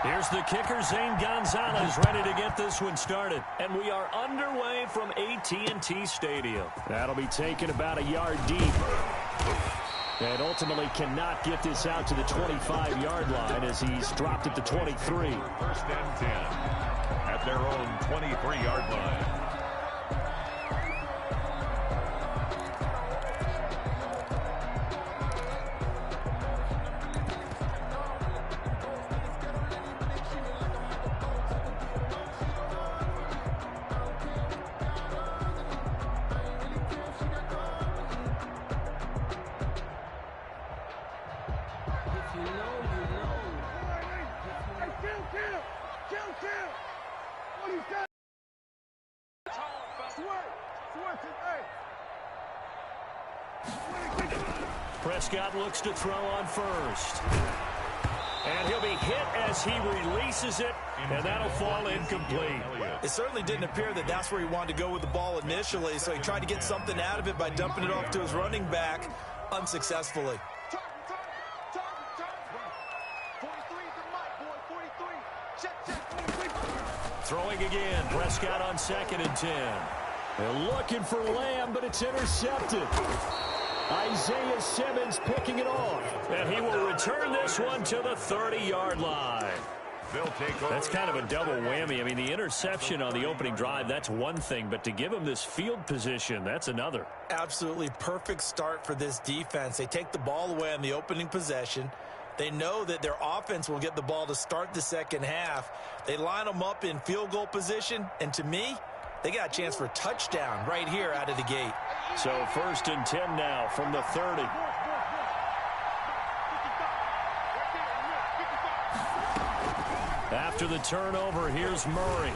Here's the kicker, Zane Gonzalez, ready to get this one started. And we are underway from AT&T Stadium. That'll be taken about a yard deep. And ultimately cannot get this out to the 25-yard line as he's dropped at the 23. First and 10 at their own 23-yard line. Prescott looks to throw on first. And he'll be hit as he releases it, and that'll fall incomplete. It certainly didn't appear that that's where he wanted to go with the ball initially, so he tried to get something out of it by dumping it off to his running back unsuccessfully. Throwing again, Prescott on 2nd and 10. They're looking for Lamb, but it's intercepted. Isaiah Simmons picking it off. And he will return this one to the 30-yard line. That's kind of a double whammy. I mean, the interception on the opening drive, that's one thing. But to give him this field position, that's another. Absolutely perfect start for this defense. They take the ball away on the opening possession. They know that their offense will get the ball to start the second half. They line them up in field goal position. And to me, they got a chance for a touchdown right here out of the gate. So 1st and 10 now from the 30. After the turnover, here's Murray.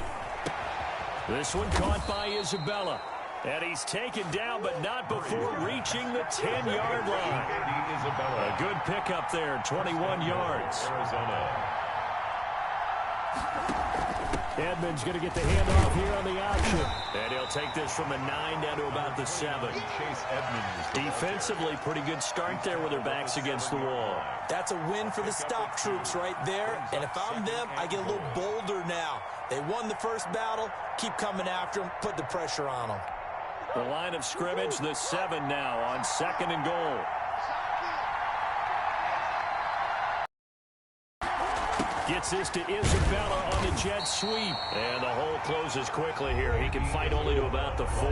This one caught by Isabella. And he's taken down, but not before reaching the 10-yard line. A good pickup there, 21 yards. Edmonds going to get the handoff here on the option. And he'll take this from the 9 down to about the 7. Defensively, pretty good start there with their backs against the wall. That's a win for the stop troops right there. And if I'm them, I get a little bolder now. They won the first battle. Keep coming after them. Put the pressure on them. The line of scrimmage, the 7 now on 2nd and goal. Gets this to Isabella on the jet sweep. And the hole closes quickly here. He can fight only to about the 4.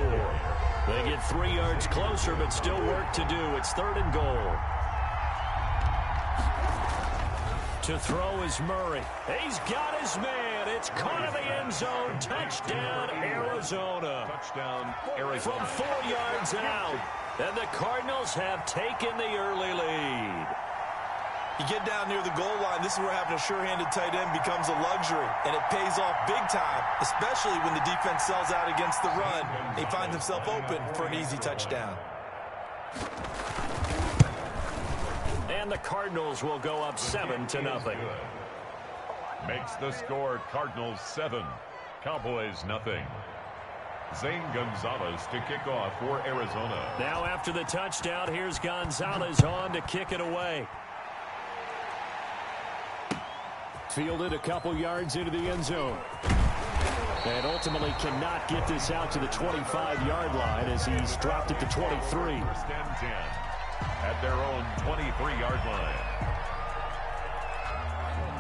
They get 3 yards closer, but still work to do. It's 3rd and goal. To throw is Murray. He's got his man. It's caught in the end zone. Touchdown, Arizona. Touchdown, Arizona. From 4 yards out. And the Cardinals have taken the early lead. You get down near the goal line, this is where having a sure-handed tight end becomes a luxury, and it pays off big time, especially when the defense sells out against the run. He finds himself open for an easy touchdown. And the Cardinals will go up 7-0. Makes the score Cardinals 7, Cowboys nothing. Zane Gonzalez to kick off for Arizona. Now after the touchdown, here's Gonzalez on to kick it away. Fielded a couple yards into the end zone. And ultimately cannot get this out to the 25-yard line as he's dropped it to 23. 1st and 10 at their own 23-yard line.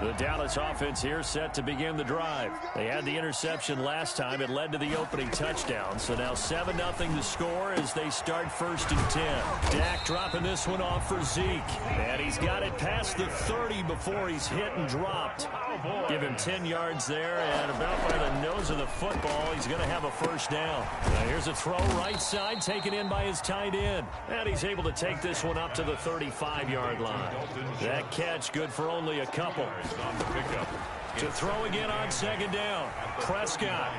The Dallas offense here set to begin the drive. They had the interception last time. It led to the opening touchdown. So now 7-0 to score as they start 1st and 10. Dak dropping this one off for Zeke. And he's got it past the 30 before he's hit and dropped. Give him 10 yards there, and about by the nose of the football, he's going to have a 1st down. Now here's a throw right side, taken in by his tight end. And he's able to take this one up to the 35-yard line. That catch good for only a couple. On the pickup. To throw again on 2nd down. Prescott.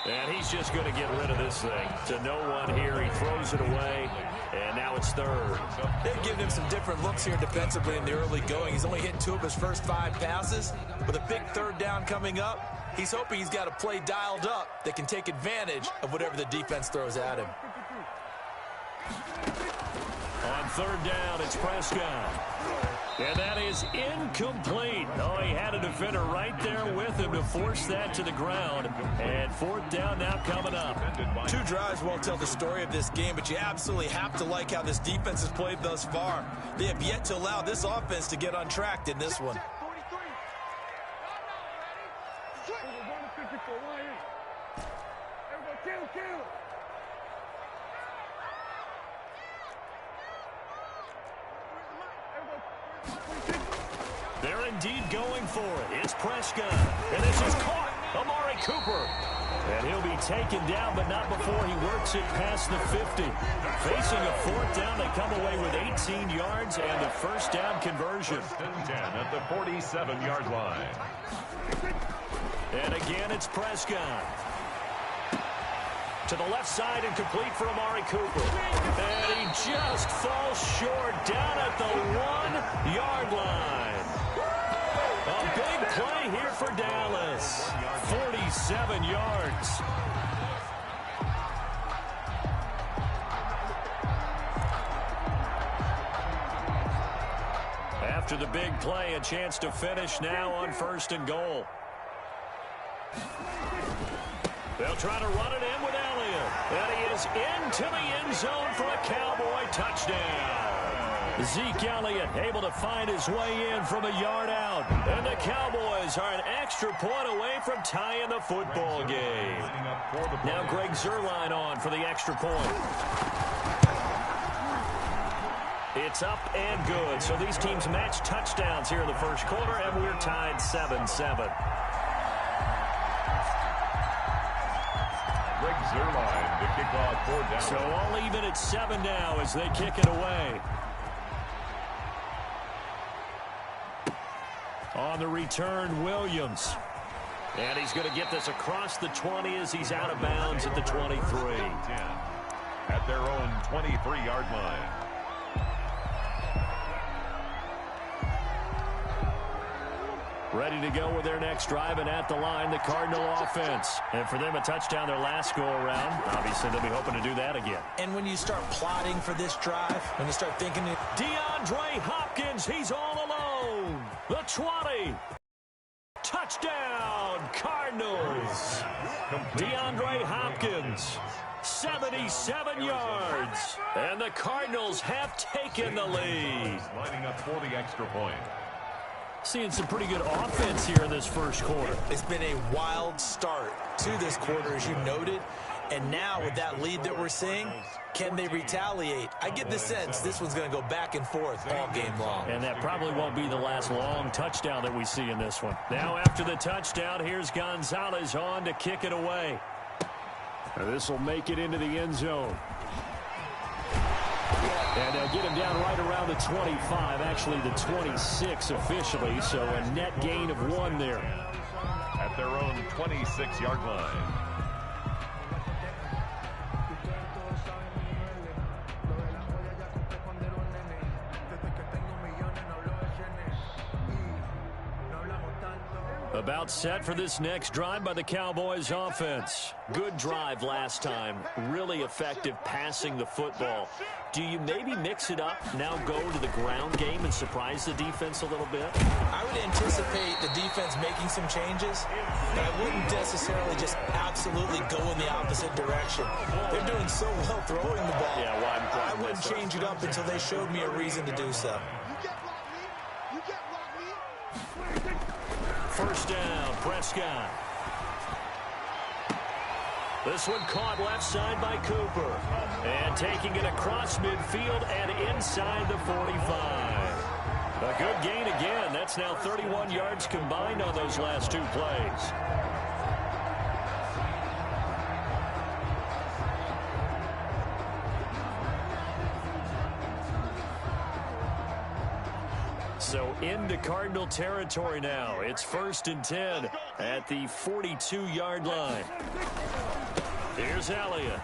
And he's just going to get rid of this thing. To no one here. He throws it away. And now it's 3rd. They've given him some different looks here defensively in the early going. He's only hit 2 of his first 5 passes. With a big 3rd down coming up, he's hoping he's got a play dialed up that can take advantage of whatever the defense throws at him. On 3rd down, it's Prescott. And that is incomplete. Oh, he had a defender right there with him to force that to the ground. And fourth down now coming up. 2 drives won't tell the story of this game, but you absolutely have to like how this defense has played thus far. They have yet to allow this offense to get untracked in this one. They're indeed going for it. It's Prescott. And this is caught. Amari Cooper. And he'll be taken down, but not before he works it past the 50. Facing a fourth down, they come away with 18 yards and the first down conversion. 10 at the 47-yard line. And again, it's Prescott. To the left side and complete for Amari Cooper. And he just falls short down at the 1-yard line. A big play here for Dallas. 47 yards. After the big play, a chance to finish now on 1st and goal. They'll try to run it in with Elliott. And he is into the end zone for a Cowboy touchdown. Zeke Elliott able to find his way in from a yard out. And the Cowboys are an extra point away from tying the football game. Now Greg Zuerlein on for the extra point. It's up and good. So these teams match touchdowns here in the first quarter, and we're tied 7-7. Greg Zuerlein to kick off for Dallas. So all even at 7 now as they kick it away. On the return, Williams. And he's going to get this across the 20 as he's out of bounds at the 23. 10 at their own 23-yard line. Ready to go with their next drive, and at the line, the Cardinal offense. And for them, a touchdown their last go-around. Obviously, they'll be hoping to do that again. And when you start plotting for this drive, when you start thinking... DeAndre Hopkins, he's all alone. The 20. Touchdown, Cardinals. DeAndre Hopkins, 77 yards. And the Cardinals have taken the lead. Lining up for the extra point. Seeing some pretty good offense here in this first quarter. It's been a wild start to this quarter, as you noted. And now with that lead that we're seeing, can they retaliate? I get the sense this one's going to go back and forth all game long. And that probably won't be the last long touchdown that we see in this one. Now after the touchdown, here's Gonzalez on to kick it away. This will make it into the end zone. And they'll get him down right around the 25, actually the 26 officially, so a net gain of 1 there. At their own 26-yard line. About set for this next drive by the Cowboys offense. Good drive last time. Really effective passing the football. Do you maybe mix it up, now go to the ground game and surprise the defense a little bit? I would anticipate the defense making some changes, but I wouldn't necessarily just absolutely go in the opposite direction. They're doing so well throwing the ball. Yeah, why I wouldn't change it up until they showed me a reason to do so. First down, Prescott. This one caught left side by Cooper. And taking it across midfield and inside the 45. A good gain again. That's now 31 yards combined on those last 2 plays. So into Cardinal territory now. It's 1st and 10 at the 42-yard line. Here's Elliott.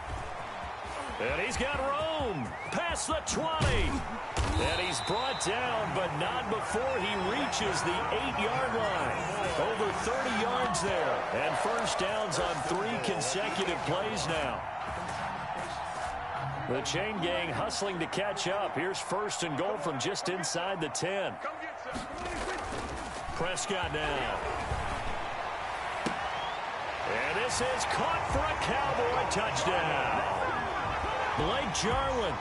And he's got room past the 20. And he's brought down, but not before he reaches the 8-yard line. Over 30 yards there. And first downs on 3 consecutive plays now. The chain gang hustling to catch up. Here's 1st and goal from just inside the 10. Prescott now. And this is caught for a Cowboy touchdown. Blake Jarwin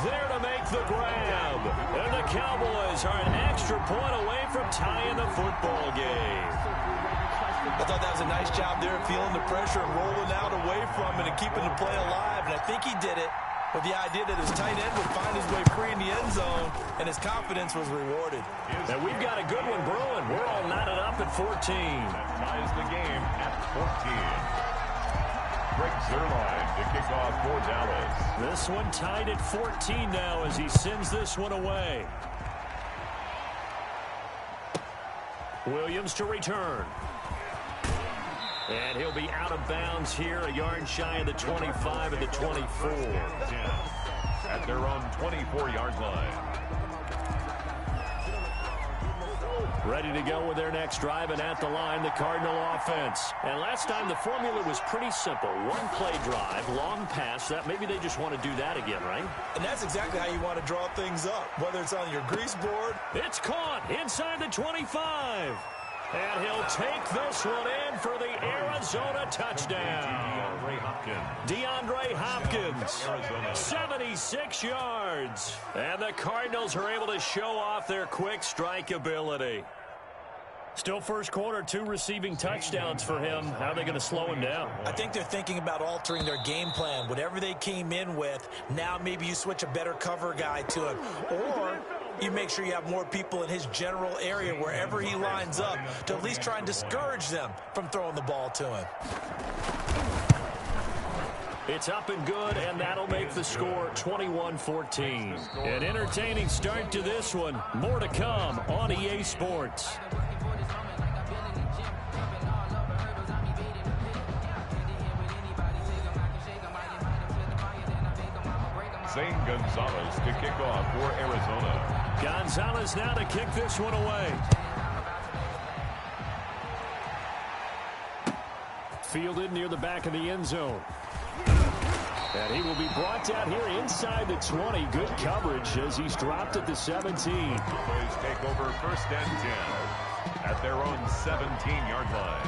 there to make the grab. And the Cowboys are an extra point away from tying the football game. I thought that was a nice job there, feeling the pressure and rolling out away from it and keeping the play alive. And I think he did it with the idea that his tight end would find his way free in the end zone, and his confidence was rewarded. And we've got a good one brewing. We're all knotted up at 14. That ties the game at 14. Greg Zuerlein to kick off for Dallas. This one tied at 14 now as he sends this one away. Williams to return. And he'll be out of bounds here, a yard shy of the 25 and the 24. At their own 24-yard line. Ready to go with their next drive, and at the line, the Cardinal offense. And last time, the formula was pretty simple. One play drive, long pass. That maybe they just want to do that again, right? And that's exactly how you want to draw things up, whether it's on your grease board. It's caught inside the 25. And he'll take this one in for the Arizona touchdown. DeAndre Hopkins, 76 yards. And the Cardinals are able to show off their quick strike ability. Still first quarter, 2 receiving touchdowns for him. How are they going to slow him down? I think they're thinking about altering their game plan. Whatever they came in with, now maybe you switch a better cover guy to him. Or you make sure you have more people in his general area wherever he lines up to at least try and discourage them from throwing the ball to him. It's up and good, and that'll make the score 21-14. An entertaining start to this one. More to come on EA Sports. Zane Gonzalez to kick off for Arizona. Gonzalez now to kick this one away. Fielded near the back of the end zone. And he will be brought down here inside the 20. Good coverage as he's dropped at the 17. Cowboys take over first and 10 at their own 17-yard line.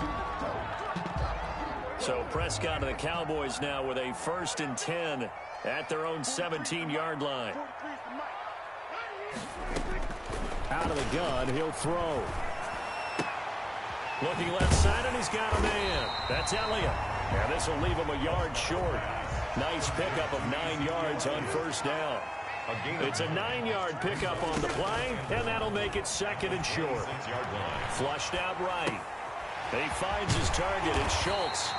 So Prescott and the Cowboys now with a first and 10 at their own 17-yard line. Out of the gun, he'll throw. Looking left side, and he's got a man. That's Elliott. And this will leave him a yard short. Nice pickup of 9 yards on first down. It's a 9-yard pickup on the play, and that'll make it second and short. Flushed out right. He finds his target. It's Schultz.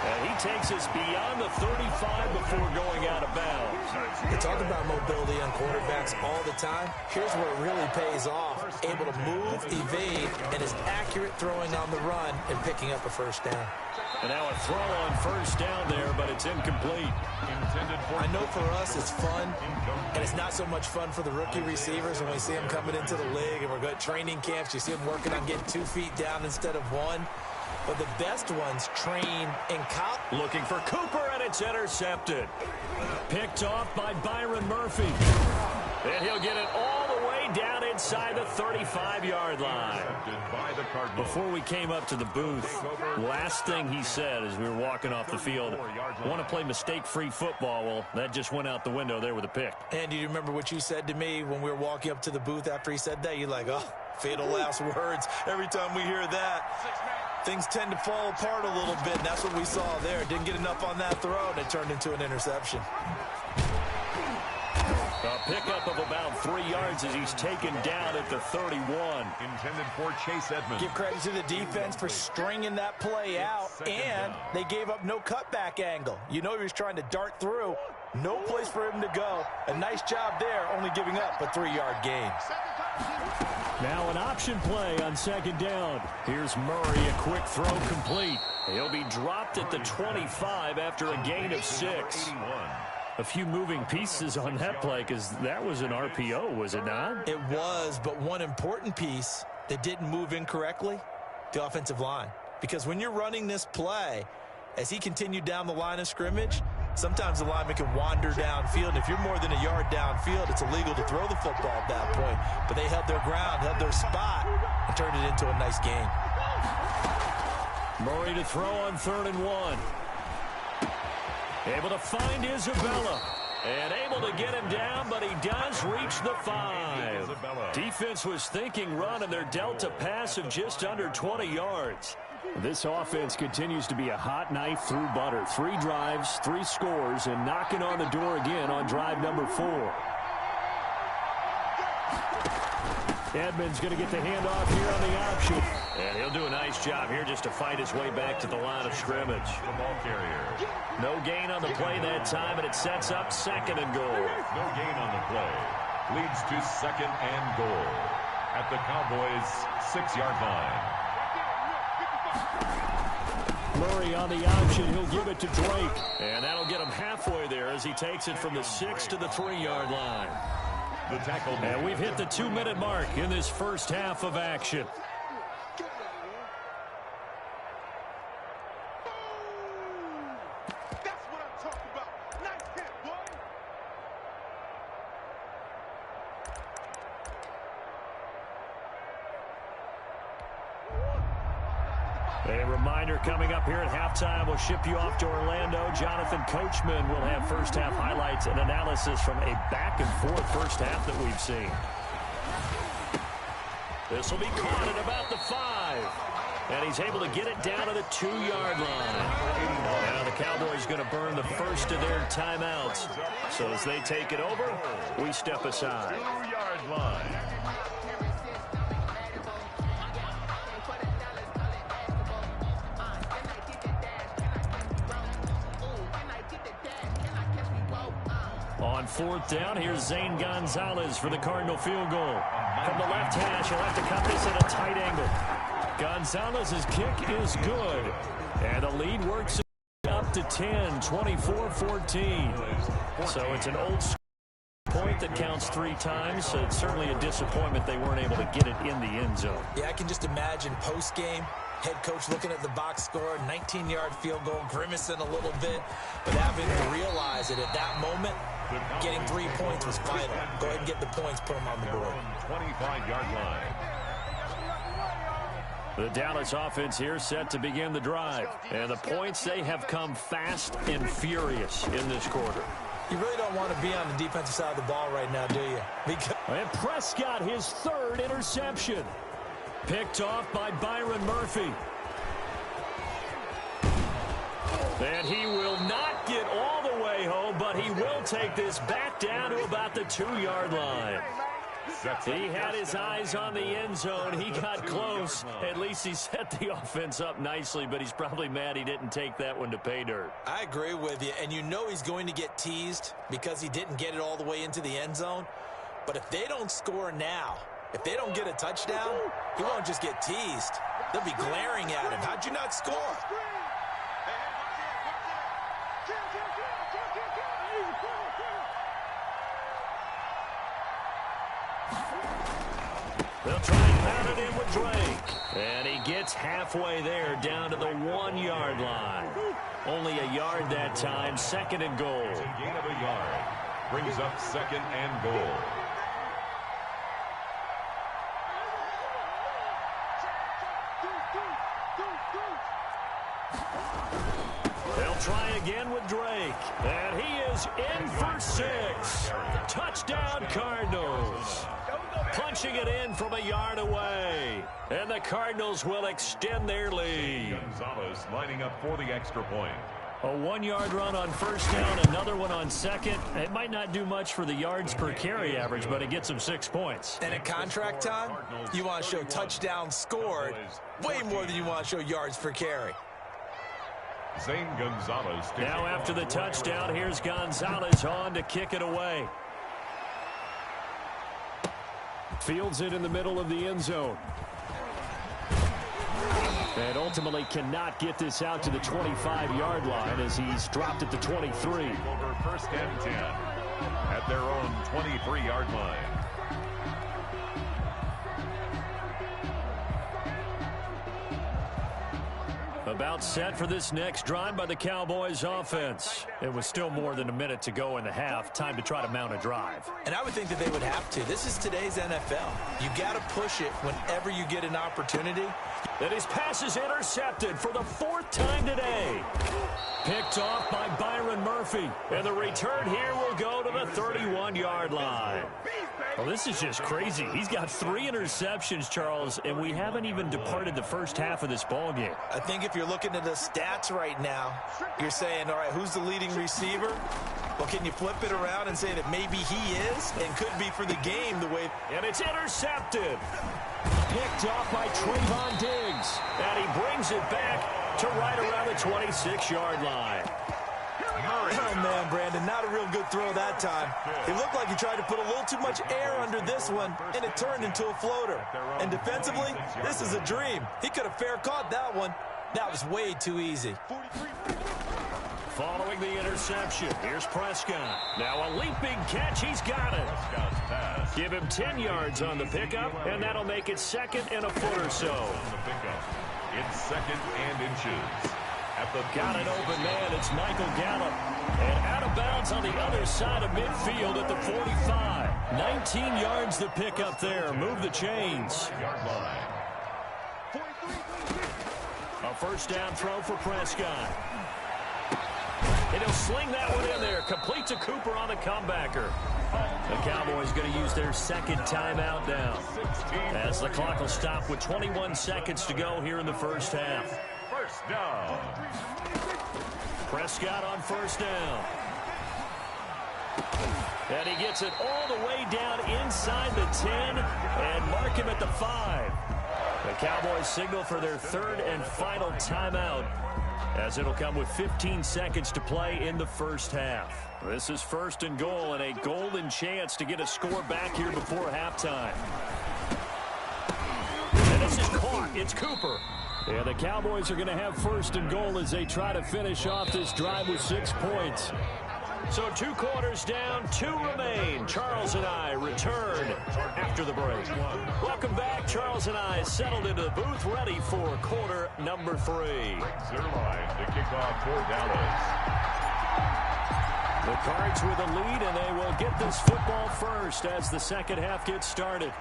And he takes us beyond the 35 before going out of bounds. They talk about mobility on quarterbacks all the time. Here's where it really pays off. Able to move, evade, and is accurate throwing on the run and picking up a first down. And now a throw on first down there, but it's incomplete. I know for us it's fun, and it's not so much fun for the rookie receivers when we see them coming into the league and we're going to training camps. You see them working on getting 2 feet down instead of 1. But the best ones train in college. Looking for Cooper, and it's intercepted. Picked off by Byron Murphy. And he'll get it all the way down inside the 35-yard line. Before we came up to the booth, last thing he said as we were walking off the field, want to play mistake-free football. Well, that just went out the window there with a pick. And do you remember what you said to me when we were walking up to the booth after he said that? You're like, oh, fatal last words. Every time we hear that, things tend to fall apart a little bit, and that's what we saw there. Didn't get enough on that throw, and it turned into an interception. A pickup of about 3 yards as he's taken down at the 31. Intended for Chase Edmonds. Give credit to the defense for stringing that play out, and they gave up no cutback angle. You know he was trying to dart through. No place for him to go. A nice job there, only giving up a 3-yard gain. Now an option play on second down. Here's Murray, a quick throw complete. He'll be dropped at the 25 after a gain of 6. A few moving pieces on that play because that was an RPO, was it not? It was, but one important piece that didn't move incorrectly, the offensive line. Because when you're running this play, as he continued down the line of scrimmage, sometimes the lineman can wander downfield. And if you're more than a yard downfield, it's illegal to throw the football at that point. But they held their ground, held their spot, and turned it into a nice gain. Murray to throw on 3rd and 1. Able to find Isabella. And able to get him down, but he does reach the 5. Defense was thinking run, and they're dealt a pass of just under 20 yards. This offense continues to be a hot knife through butter. 3 drives, 3 scores, and knocking on the door again on drive number 4. Edmonds going to get the handoff here on the option. And he'll do a nice job here just to fight his way back to the line of scrimmage. The ball carrier. No gain on the play that time, and it sets up 2nd and goal. No gain on the play. Leads to 2nd and goal at the Cowboys' 6-yard line. Murray on the option. He'll give it to Drake. And that'll get him halfway there as he takes it from the 6 to the 3-yard line. The tackle. And we've hit the 2-minute mark in this first half of action. A reminder coming up here at halftime. We'll ship you off to Orlando. Jonathan Coachman will have first half highlights and analysis from a back-and-forth first half that we've seen. This will be caught at about the 5. And he's able to get it down to the 2-yard line. Now the Cowboys going to burn the first of their timeouts. So as they take it over, we step aside. 2-yard line. On 4th down, here's Zane Gonzalez for the Cardinal field goal. From the left hash, he'll have to cut this at a tight angle. Gonzalez's kick is good. And the lead works up to 10, 24-14. So it's an old point that counts 3 times. So it's certainly a disappointment they weren't able to get it in the end zone. Yeah, I can just imagine post-game, head coach looking at the box score, 19-yard field goal, grimacing a little bit, but having to realize that at that moment, getting 3 points was vital. Go ahead and get the points, put them on the board. 25-yard line. The Dallas offense here set to begin the drive. And the points, they have come fast and furious in this quarter. You really don't want to be on the defensive side of the ball right now, do you? And Prescott, his 3rd interception. Picked off by Byron Murphy. And he will not get all the way home, but he will take this back down to about the 2-yard line. He had his eyes on the end zone. He got close. At least he set the offense up nicely, but he's probably mad he didn't take that one to pay dirt. I agree with you, and you know he's going to get teased because he didn't get it all the way into the end zone. But if they don't score now, if they don't get a touchdown, he won't just get teased. They'll be glaring at him. How'd you not score? They'll try and pound it in with Drake. And he gets halfway there down to the 1-yard line. Only a yard that time, 2nd and goal. It's a gain of a yard. Brings up 2nd and goal. They'll try again with Drake. And he is in for 6. Touchdown, Cardinals. Punching it in from a yard away. And the Cardinals will extend their lead. Gonzalez lining up for the extra point. A 1-yard run on 1st down, another one on 2nd. It might not do much for the yards per carry average, but it gets them 6 points. And at contract time, you want to show touchdowns scored way more than you want to show yards per carry. Zane Gonzalez. Now after the touchdown, here's Gonzalez on to kick it away. Fields it in the middle of the end zone. And ultimately cannot get this out to the 25-yard line as he's dropped at the 23. Over 1st and 10 at their own 23-yard line. About set for this next drive by the Cowboys offense. It was still more than a minute to go in the half. Time to try to mount a drive. And I would think that they would have to. This is today's NFL. You got to push it whenever you get an opportunity. And his pass is intercepted for the 4th time today. Picked off by Byron Murphy. And the return here will go to the 31-yard line. Well, this is just crazy. He's got 3 interceptions, Charles, and we haven't even departed the first half of this ball game. I think if you're looking at the stats right now, you're saying, all right, who's the leading receiver? Well, can you flip it around and say that maybe he is and could be for the game the way... And it's intercepted. Picked off by Trayvon Diggs. And he brings it back to right around the 26-yard line. Oh, man, Brandon, not a real good throw that time. It looked like he tried to put a little too much air under this one, and it turned into a floater. And defensively, this is a dream. He could have fair caught that one. That was way too easy. Following the interception, here's Prescott. Now a leaping catch, he's got it. Give him 10 yards on the pickup, and that'll make it 2nd and a foot or so. It's 2nd and inches. Got an open man, it's Michael Gallup. And out of bounds on the other side of midfield at the 45. 19 yards the pickup there. Move the chains. A first down throw for Prescott. And he'll sling that one in there. Complete to Cooper on the comebacker. The Cowboys going to use their 2nd timeout now, as the clock will stop with 21 seconds to go here in the first half. First down. Prescott on first down. And he gets it all the way down inside the 10 and mark him at the 5. The Cowboys signal for their 3rd and final timeout, as it'll come with 15 seconds to play in the first half. This is 1st and goal, and a golden chance to get a score back here before halftime. And this is caught. It's Cooper. Yeah, the Cowboys are going to have 1st and goal as they try to finish off this drive with 6 points. So 2 quarters down, 2 remain. Charles and I return after the break. Welcome back. Charles and I settled into the booth, ready for quarter number 3. Zerline to kick off for Dallas. The Cards with a lead, and they will get this football first as the second half gets started.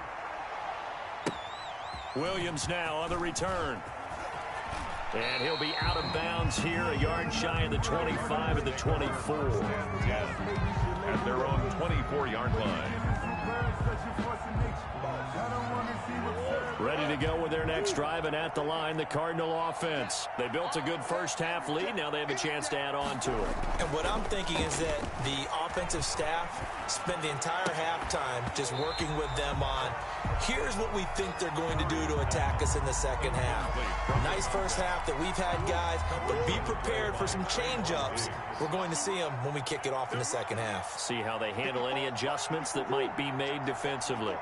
Williams now on the return. And he'll be out of bounds here, a yard shy of the 25 and the 24. At their own 24-yard line. Ready to go with their next drive, and at the line, the Cardinal offense. They built a good first half lead. Now they have a chance to add on to it. And what I'm thinking is that the offensive staff spent the entire halftime just working with them on, here's what we think they're going to do to attack us in the second half. Nice first half that we've had, guys, but be prepared for some change-ups. We're going to see them when we kick it off in the second half. See how they handle any adjustments that might be made defensively.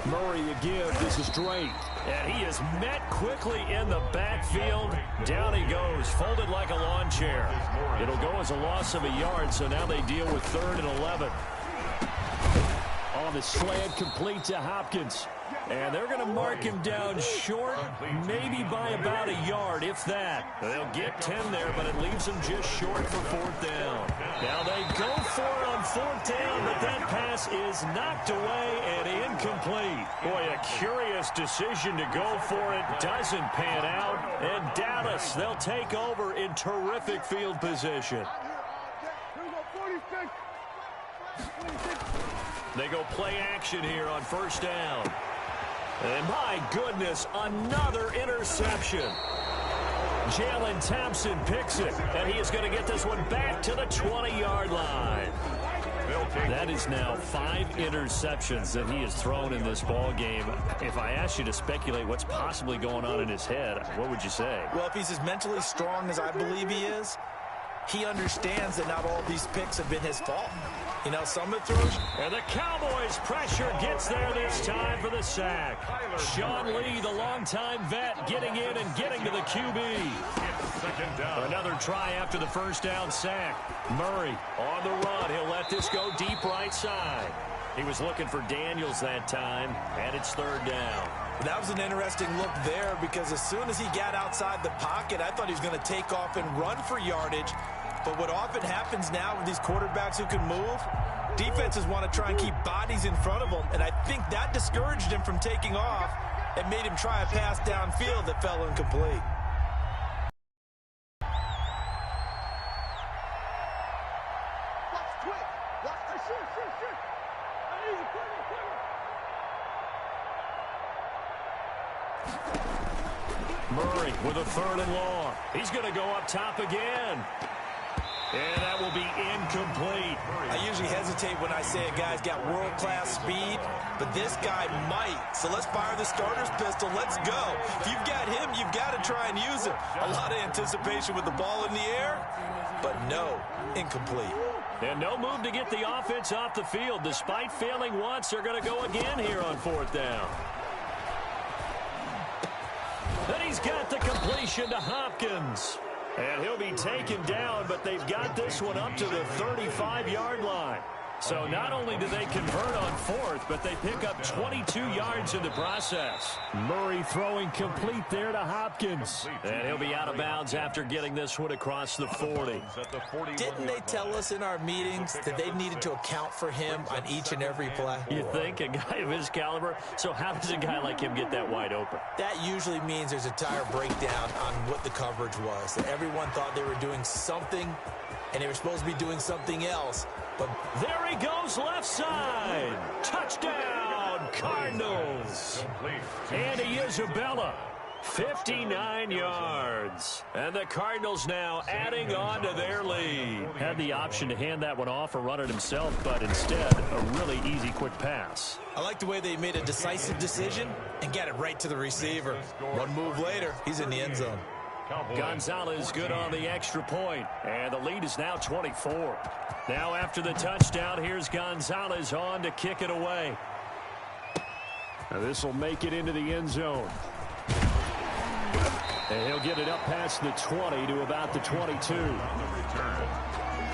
Murray again. This is Drake. And he is met quickly in the backfield. Down he goes, folded like a lawn chair. It'll go as a loss of a yard, so now they deal with 3rd and 11. On the slant, complete to Hopkins. And they're going to mark him down short, maybe by about a yard, if that. They'll get 10 there, but it leaves them just short for 4th down. Now they go for it on 4th down, but that pass is knocked away and incomplete. Boy, a curious decision to go for it. Doesn't pan out. And Dallas, they'll take over in terrific field position. They go play action here on 1st down. And my goodness, another interception. Jalen Thompson picks it, and he is going to get this one back to the 20-yard line. That is now 5 interceptions that he has thrown in this ball game. If I asked you to speculate what's possibly going on in his head, what would you say? Well, if he's as mentally strong as I believe he is, he understands that not all these picks have been his fault. You know, some of the throws. And the Cowboys pressure gets there this time for the sack. Sean Lee, the longtime vet, getting in and getting to the QB. Another try after the first down sack. Murray on the run. He'll let this go deep right side. He was looking for Daniels that time, and it's third down. That was an interesting look there because as soon as he got outside the pocket, I thought he was going to take off and run for yardage. But what often happens now with these quarterbacks who can move, defenses want to try and keep bodies in front of them, and I think that discouraged him from taking off and made him try a pass downfield that fell incomplete. Murray with a third and long. He's going to go up top again. And that will be incomplete. I usually hesitate when I say a guy's got world-class speed, but this guy might. So let's fire the starter's pistol. Let's go. If you've got him, you've got to try and use him. A lot of anticipation with the ball in the air, but no, incomplete. And no move to get the offense off the field. Despite failing once, they're going to go again here on fourth down. Then he's got the completion to Hopkins. And he'll be taken down, but they've got this one up to the 35-yard line. So not only do they convert on fourth, but they pick up 22 yards in the process. Murray throwing complete there to Hopkins. And he'll be out of bounds after getting this one across the 40. Didn't they tell us in our meetings that they needed to account for him on each and every play? You think? A guy of his caliber? So how does a guy like him get that wide open? That usually means there's a tire breakdown on what the coverage was. That everyone thought they were doing something, and they were supposed to be doing something else. But there he goes, left side. Touchdown, Cardinals. Andy Isabella, 59 yards. And the Cardinals now adding on to their lead. Had the option to hand that one off or run it himself, but instead, a really easy, quick pass. I like the way they made a decisive decision and got it right to the receiver. One move later, he's in the end zone. Gonzalez good on the extra point, and the lead is now 24. Now after the touchdown, here's Gonzalez on to kick it away. Now this will make it into the end zone. And he'll get it up past the 20 to about the 22. On the return,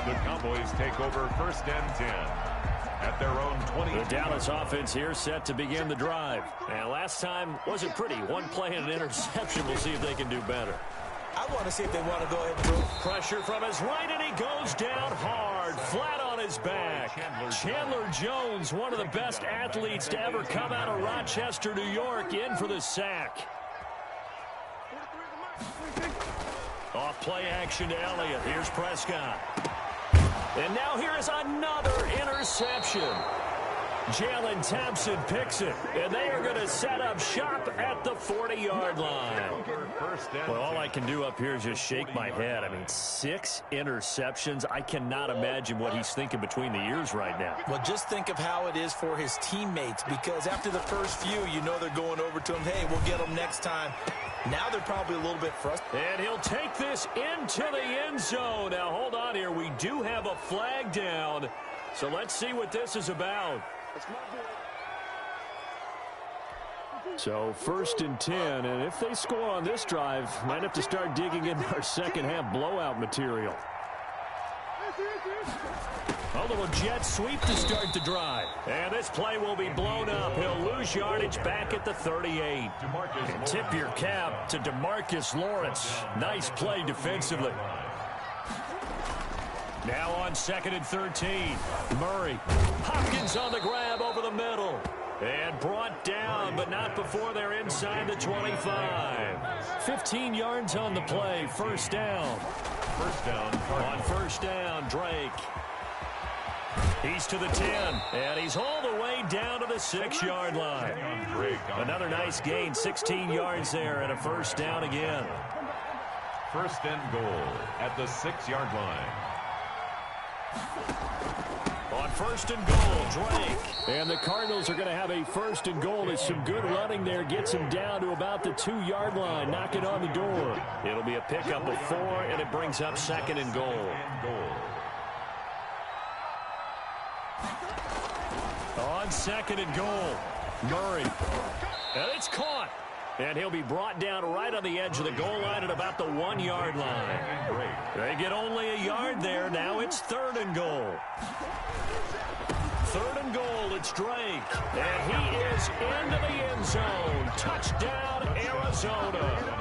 the Cowboys take over first and 10. At their own 20. The Dallas offense here set to begin the drive. And last time wasn't pretty. One play and an interception. We'll see if they can do better. I want to see if they want to go ahead and throw. Pressure from his right, and he goes down hard, flat on his back. Chandler Jones, one of the best athletes to ever come out of Rochester, New York, in for the sack. Off play action to Elliott. Here's Prescott. And now here is another interception. Jalen Thompson picks it, and they are going to set up shop at the 40-yard line. Well, all I can do up here is just shake my head. I mean, 6 interceptions. I cannot imagine what he's thinking between the ears right now. Well, just think of how it is for his teammates, because after the first few, you know they're going over to him, hey, we'll get them next time. Now they're probably a little bit frustrated. And he'll take this into the end zone. Now, hold on here. We do have a flag down, so let's see what this is about. So first and 10, and if they score on this drive, might have to start digging in our second half blowout material. A little jet sweep to start the drive. And this play will be blown up. He'll lose yardage back at the 38. And tip your cap to DeMarcus Lawrence. Nice play defensively. Now on second and 13. Murray. Hopkins on the grab over the middle. And brought down, but not before they're inside the 25. 15 yards on the play. First down. First down. On first down, Drake. He's to the 10, and he's all the way down to the 6-yard line. Another nice gain, 16 yards there, and a first down again. First and goal at the 6-yard line. On first and goal, Drake. And the Cardinals are going to have a first and goal as some good running there gets him down to about the 2-yard line, knocking on the door. It'll be a pickup of 4, and it brings up second and goal. On second and goal, Murray. And it's caught. And he'll be brought down right on the edge of the goal line at about the 1-yard line. They get only a yard there. Now it's third and goal. Third and goal it's Drake. And he is into the end zone. Touchdown, Arizona.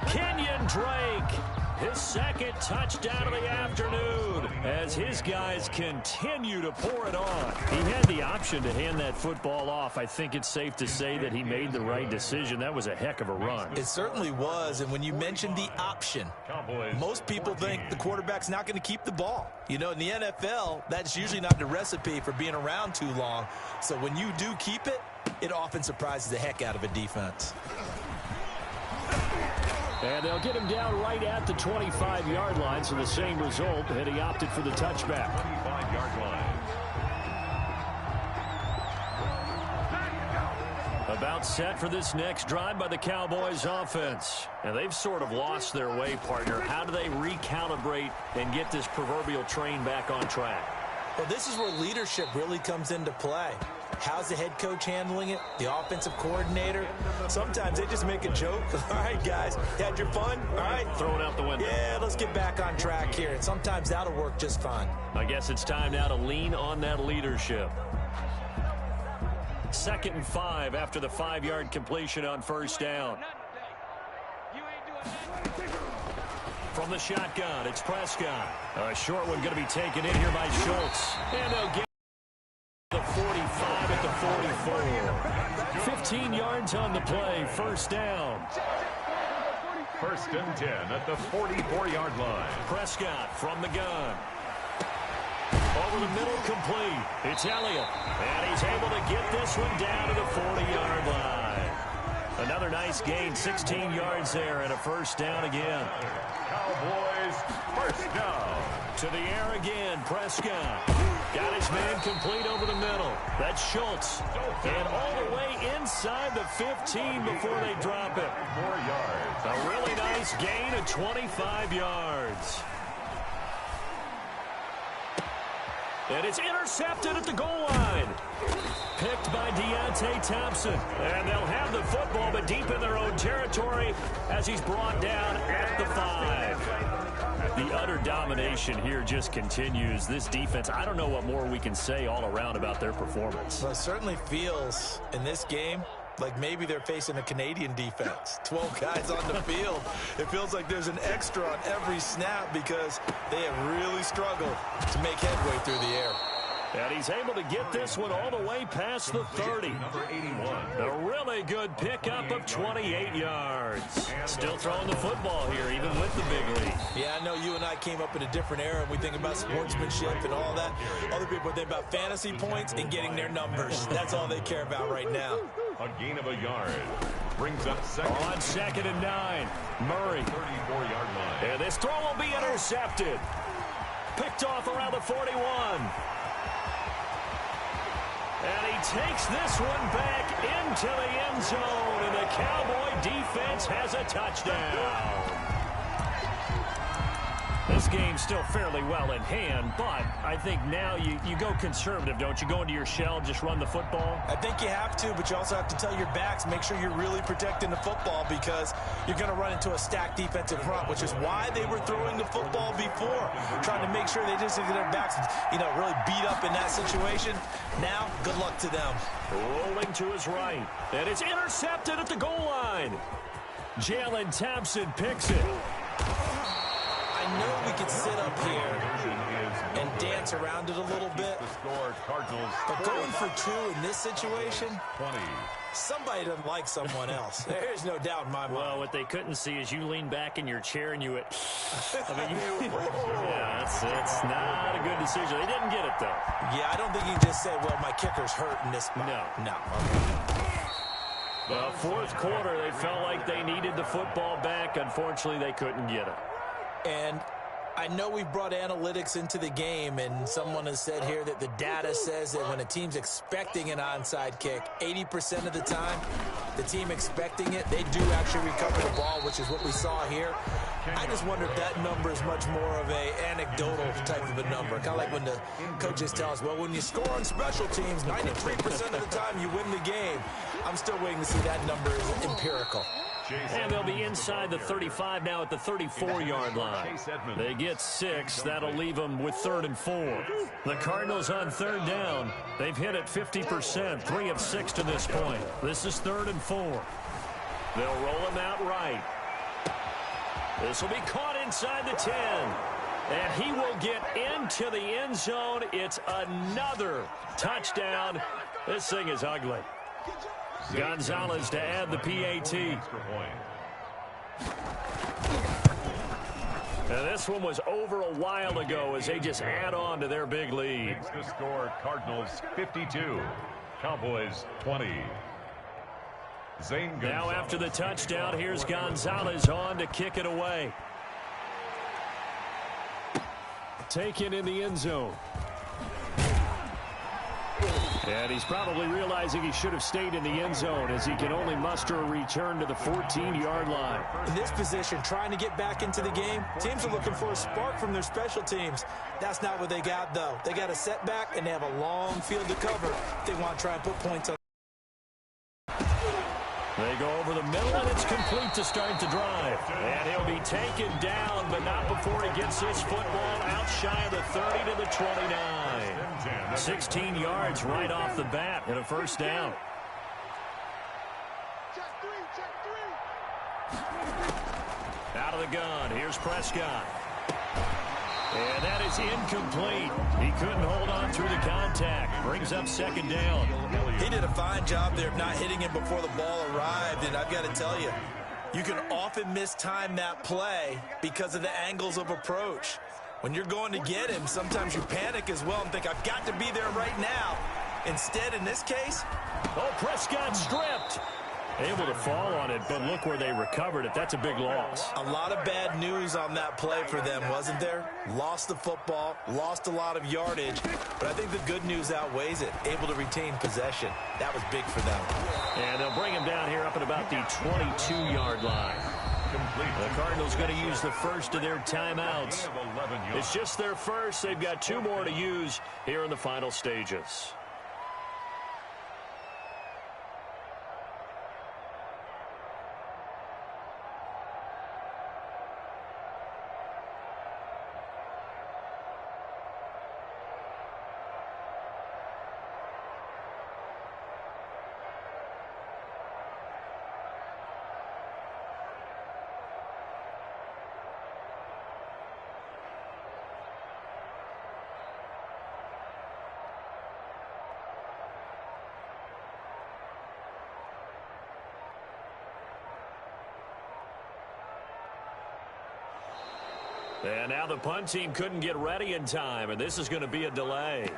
Kenyon Drake, his second touchdown of the afternoon as his guys continue to pour it on. He had the option to hand that football off. I think it's safe to say that he made the right decision. That was a heck of a run. It certainly was, and when you mentioned the option, most people think the quarterback's not going to keep the ball. You know, in the NFL, that's usually not the recipe for being around too long. So when you do keep it, it often surprises the heck out of a defense. And they'll get him down right at the 25-yard line, so the same result, and he opted for the touchback. 25-yard line. About set for this next drive by the Cowboys offense. And they've sort of lost their way, partner. How do they recalibrate and get this proverbial train back on track? Well, this is where leadership really comes into play. How's the head coach handling it? The offensive coordinator? Sometimes they just make a joke. All right, guys, you had your fun? All right. Throw it out the window. Yeah, let's get back on track here. And sometimes that'll work just fine. I guess it's time now to lean on that leadership. 2nd and 5 after the 5-yard completion on first down. From the shotgun, it's Prescott. A short one going to be taken in here by Schultz. And they'll get the 45 at the 44. 15 yards on the play, first down. 1st and 10 at the 44-yard line. Prescott from the gun. Over the middle, complete. It's Elliott. And he's able to get this one down to the 40-yard line. Another nice gain, 16 yards there, and a first down again. Cowboys, first down. To the air again, Prescott. Got his man complete over the middle. That's Schultz. And all the way inside the 15 before they drop it. 4 yards. A really nice gain of 25 yards. And it's intercepted at the goal line. Picked by Deontay Thompson. And they'll have the football, but deep in their own territory as he's brought down at the 5. The utter domination here just continues. This defense, I don't know what more we can say all around about their performance. Well, it certainly feels in this game like maybe they're facing a Canadian defense. 12 guys on the field. It feels like there's an extra on every snap because they have really struggled to make headway through the air. And he's able to get this one all the way past the 30. Number 81. A really good pickup of 28 yards. Still throwing the football here, even with the big lead. Yeah, I know you and I came up in a different era, and we think about sportsmanship and all that. Other people think about fantasy points and getting their numbers. That's all they care about right now. A gain of a yard. Brings up second. On 2nd and 9, Murray. 34-yard line. And this throw will be intercepted. Picked off around the 41. And he takes this one back into the end zone, and the Cowboy defense has a touchdown. This game's still fairly well in hand, but I think now you go conservative, don't you? Go into your shell, just run the football? I think you have to, but you also have to tell your backs, make sure you're really protecting the football because you're going to run into a stacked defensive front, which is why they were throwing the football before, trying to make sure they just get their backs, really beat up in that situation. Now, good luck to them. Rolling to his right, and it's intercepted at the goal line. Jalen Thompson picks it. I know we could sit up here and dance around it a little bit, but going for 2 in this situation, 20. somebody doesn't like someone else. There's no doubt in my mind. Well, what they couldn't see is you lean back in your chair and you went, yeah, it's not a good decision. They didn't get it, though. Yeah, I don't think you can just say, well, my kicker's hurt in this spot. No. Okay. Well, 4th quarter, they felt like they needed the football back. Unfortunately, they couldn't get it. And I know we've brought analytics into the game, and someone has said here that the data says that when a team's expecting an onside kick, 80% of the time, the team expecting it, they do actually recover the ball, which is what we saw here. I just wonder if that number is much more of a anecdotal type of a number. Kind of like when the coaches tell us, well, when you score on special teams, 93% of the time you win the game. I'm still waiting to see that number is empirical. And they'll be inside the 35 now at the 34-yard line. They get 6. That'll leave them with 3rd and 4. The Cardinals on 3rd down. They've hit it 50%, 3 of 6 to this point. This is 3rd and 4. They'll roll him out right. This will be caught inside the 10. And he will get into the end zone. It's another touchdown. This thing is ugly. Gonzalez to add the PAT. Now this one was over a while ago as they just add on to their big lead. Makes the score Cardinals 52, Cowboys 20. Now after the touchdown, here's Gonzalez on to kick it away. Taken in the end zone. And he's probably realizing he should have stayed in the end zone as he can only muster a return to the 14-yard line. In this position, trying to get back into the game, teams are looking for a spark from their special teams. That's not what they got, though. They got a setback, and they have a long field to cover if they want to try and put points on. They go over the middle, and it's complete to start the drive. And he'll be taken down, but not before he gets his football out shy of the 30 to the 29. 16 yards right off the bat and a first down. Out of the gun, here's Prescott. And that is incomplete. He couldn't hold on through the contact. Brings up 2nd down. He did a fine job there of not hitting him before the ball arrived. And I've got to tell you, you can often mistime that play because of the angles of approach. When you're going to get him, sometimes you panic as well and think, I've got to be there right now. Instead, in this case, Prescott stripped. Able to fall on it, but look where they recovered it. That's a big loss. A lot of bad news on that play for them, wasn't there? Lost the football, lost a lot of yardage, but I think the good news outweighs it. Able to retain possession. That was big for them. And they'll bring him down here up at about the 22-yard line. The Cardinals going to use the first of their timeouts. It's just their first. They've got 2 more to use here in the final stages. And now the punt team couldn't get ready in time, and this is going to be a delay.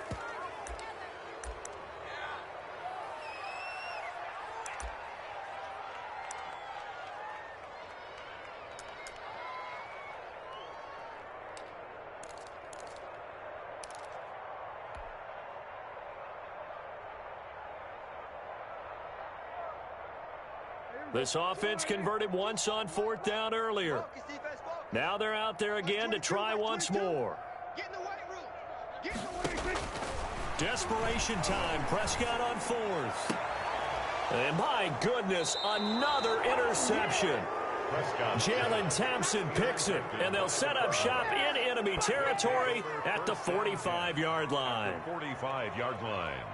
This offense converted once on 4th down earlier. Now they're out there again to try once more. Desperation time. Prescott on 4th. And my goodness, another interception. Jalen Thompson picks it, and they'll set up shop in enemy territory at the 45-yard line. 45-yard line.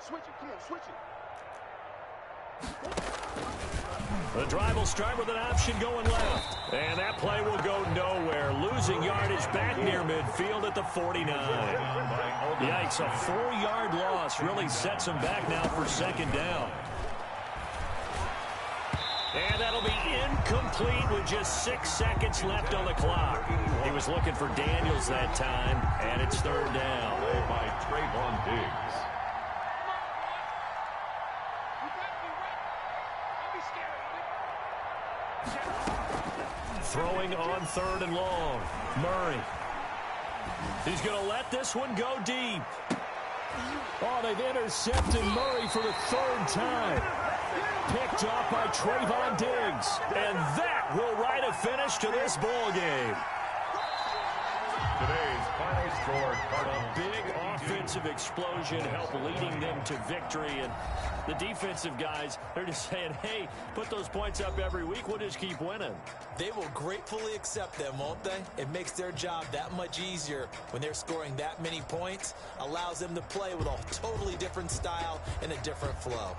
Switch it, come on, switch it. The drive will start with an option going left. And that play will go nowhere. Losing yardage back near midfield at the 49. Yikes, a 4-yard loss really sets them back now for 2nd down. And that'll be incomplete with just 6 seconds left on the clock. He was looking for Daniels that time, and it's 3rd down. By Trayvon Diggs. Throwing on 3rd and long. Murray. He's going to let this one go deep. Oh, they've intercepted Murray for the 3rd time. Picked off by Trayvon Diggs. And that will write a finish to this ball game. Today's Final score, A big offensive explosion helped leading them to victory. And the defensive guys, they're just saying, hey, put those points up every week. We'll just keep winning. They will gratefully accept them, won't they? It makes their job that much easier when they're scoring that many points. Allows them to play with a totally different style and a different flow.